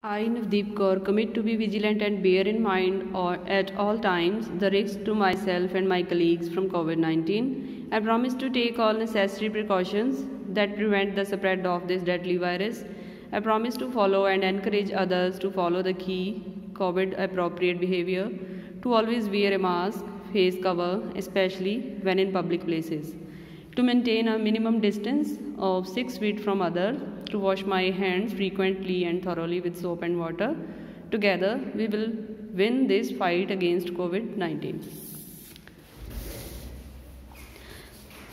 I, Navdeep Kaur, commit to be vigilant and bear in mind at all times the risks to myself and my colleagues from COVID-19. I promise to take all necessary precautions that prevent the spread of this deadly virus. I promise to follow and encourage others to follow the key COVID-appropriate behavior, to always wear a mask, face cover, especially when in public places, to maintain a minimum distance of 6 feet from others, to wash my hands frequently and thoroughly with soap and water. Together, we will win this fight against COVID-19.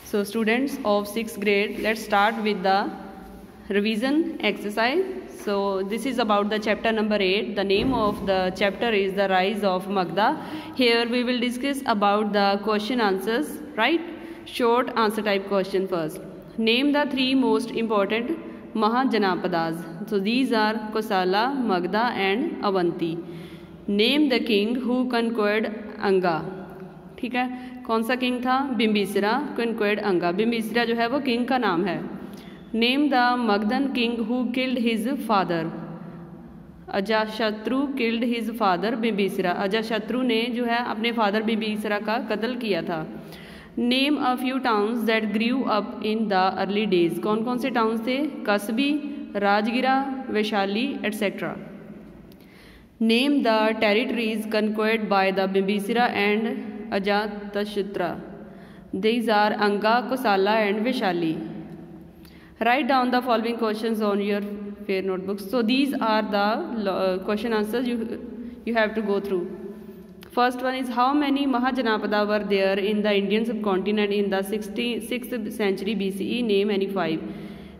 So students of 6th grade, let's start with the revision exercise. So this is about the chapter number 8. The name of the chapter is The Rise of Maghda. Here we will discuss about the question answers, right? Short answer type question first. Name the 3 most important Mahajanapadas. So these are Kosala, Maghda and Avanti. Name the king who conquered Anga. ठीक है, कौन सा king था? बिम्बिसरा conquered Anga. बिम्बिसरा जो है वो king का नाम है. Name the Maghdan king who killed his father. Ajatashatru killed his father बिम्बिसरा. Ajatashatru ने जो है अपने फादर बिम्बिसरा का कत्ल किया था. Name a few towns that grew up in the early days. कौन कौन से टाउन्स थे? कसबी, राजगिरा, Vaishali etc. Name the territories conquered by the Bimbisara and Ajatashatru. These are Anga, Kosala and Vaishali. Write down the following questions on your fair notebooks. So these are the question answers you have to go through. First one is, how many Mahajanapada were there in the Indian subcontinent in the 6th century BCE? Name any 5.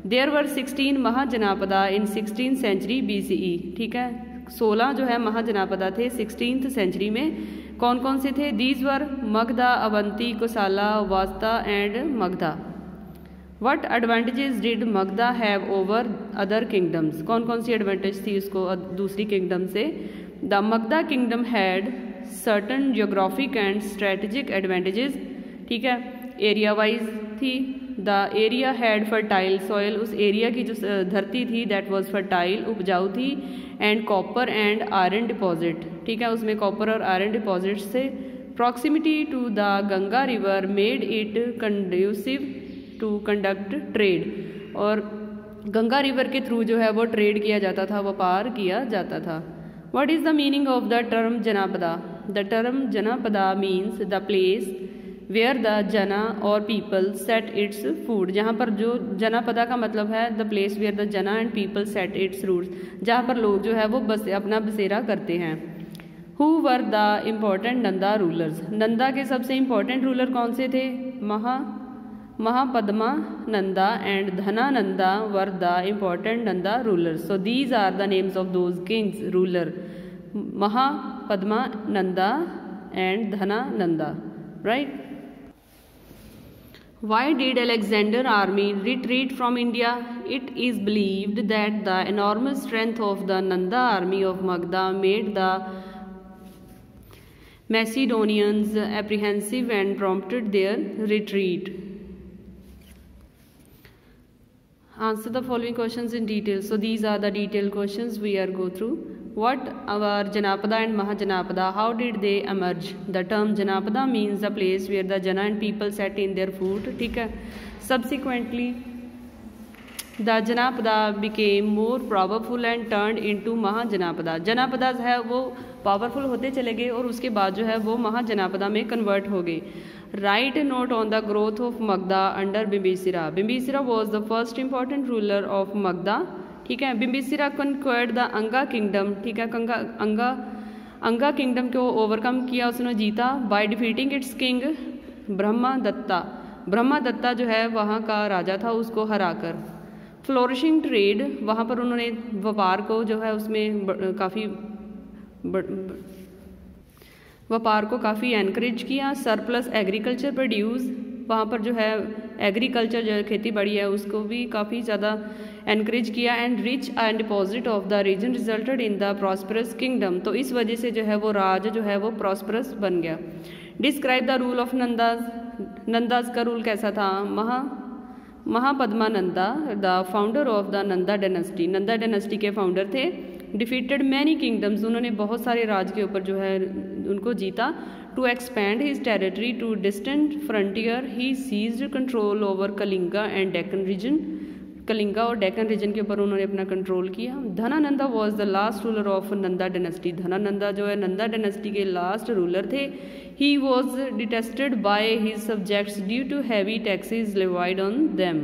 There were 16 Mahajanapada in 16th century BCE. ठीक है, 16 जो है महाजनापदा थे 16th century में. कौन कौन से थे? These were Maghda, Avanti, Kosala, Vasta and Maghda. What advantages did Maghda have over other kingdoms? कौन कौन सी advantage थी उसको दूसरी kingdom से? The Maghda kingdom had certain geographic and strategic advantages. ठीक है, एरिया वाइज थी. The area had fertile soil. उस एरिया की जो धरती थी दैट वाज फर्टाइल, उपजाऊ थी. And copper and iron deposit. ठीक है, उसमें कॉपर और आयरन डिपॉजिट से. Proximity to the Ganga river made it conducive to conduct trade. और गंगा रिवर के थ्रू जो है वो ट्रेड किया जाता था, व्यापार किया जाता था. What is the meaning of the term Janapada? The term Janapada means the place where the Jana or people set its food. जहाँ पर जो जनापदा का मतलब है the place where the Jana and people set its roots. जहाँ पर लोग जो है वो अपना बसेरा करते हैं. Who were the important Nanda rulers? Nanda के सबसे important ruler कौन से थे? Mahapadma Nanda and Dhana Nanda were the important Nanda rulers. So these are the names of those kings ruler. Mahapadma Nanda and Dhana Nanda. Right? Why did Alexander army retreat from India? It is believed that the enormous strength of the Nanda army of Maghda made the Macedonians apprehensive and prompted their retreat. Answer the following questions in detail. So these are the detailed questions we are go through. What are Janapada and Mahajanapada? How did they emerge? The term Janapada means the place where the Jana and people sat in their food. ठीक है. Subsequently, the Janapada became more powerful and turned into Mahajanapada. Janapadas है वो powerful होते चले गए और उसके बाद जो है वो महाजनापदा में कन्वर्ट हो गए. Write a note on the growth of Maghda under Bimbisara. Bimbisara was the first important ruler of Maghda. ठीक है, Bimbisara conquered the Anga kingdom. ठीक है, अंगा किंगडम को ओवरकम किया, उसने जीता by defeating its king Brahmadatta. Brahmadatta जो है वहाँ का राजा था, उसको हराकर. फ्लोरिशिंग ट्रेड, वहाँ पर उन्होंने व्यापार को जो है उसमें काफ़ी व्यापार को काफ़ी एनकरेज किया. सरप्लस एग्रीकल्चर प्रोड्यूस, वहाँ पर जो है एग्रीकल्चर जो खेती बाड़ी है उसको भी काफ़ी ज़्यादा एनकरेज किया. And rich and deposit of the region resulted in the prosperous kingdom. तो इस वजह से जो है वो राज जो है वो प्रॉस्परस बन गया. Describe the rule of Nandas. Nandas का रूल कैसा था? Mahapadma Nanda, the founder of the Nanda dynasty. Nanda dynasty के फाउंडर थे. डिफीटेड मैनी किंगडम्स, उन्होंने बहुत सारे राज के ऊपर जो है उनको जीता। To expand his territory to distant frontier he seized control over Kalinga and Deccan region, Kalinga और डेक्कन रीजन के ऊपर उन्होंने अपना कंट्रोल किया। Dhanananda was the last ruler of Nanda dynasty, Dhanananda जो है नंदा डायनेस्टी के लास्ट रूलर थे। He was detested by his subjects due to heavy taxes levied on them.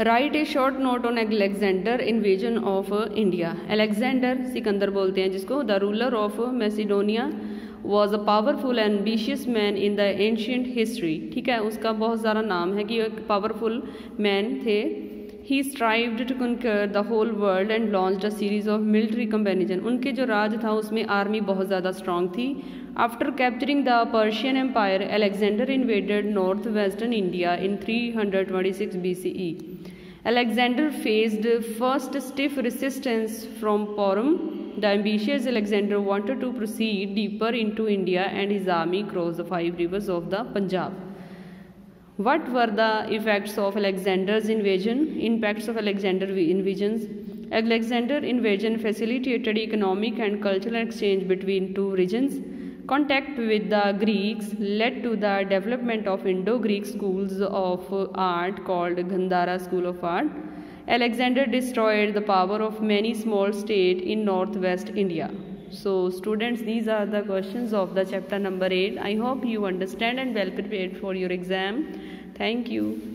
Write a short note on Alexander invasion of India, Alexander Sikandar बोलते हैं जिसको, the ruler of Macedonia was a powerful and ambitious man in the ancient history, ठीक है, उसका बहुत सारा नाम है कि एक पावरफुल मैन थे। He strived to conquer the whole world and launched a series of military campaigns, उनके जो राज था उसमें आर्मी बहुत ज़्यादा स्ट्रांग थी। After capturing the Persian empire Alexander invaded north western India in 326 BCE। Alexander faced first stiff resistance from Porum. The ambitious Alexander wanted to proceed deeper into India and his army crossed the 5 rivers of the Punjab. What were the effects of Alexander's invasion? Impacts of Alexander's invasions. Alexander's invasion facilitated economic and cultural exchange between two regions. Contact with the Greeks led to the development of Indo-Greek schools of art called Gandhara School of Art. Alexander destroyed the power of many small states in northwest India. So students, these are the questions of the chapter number 8. I hope you understand and well prepared for your exam. Thank you.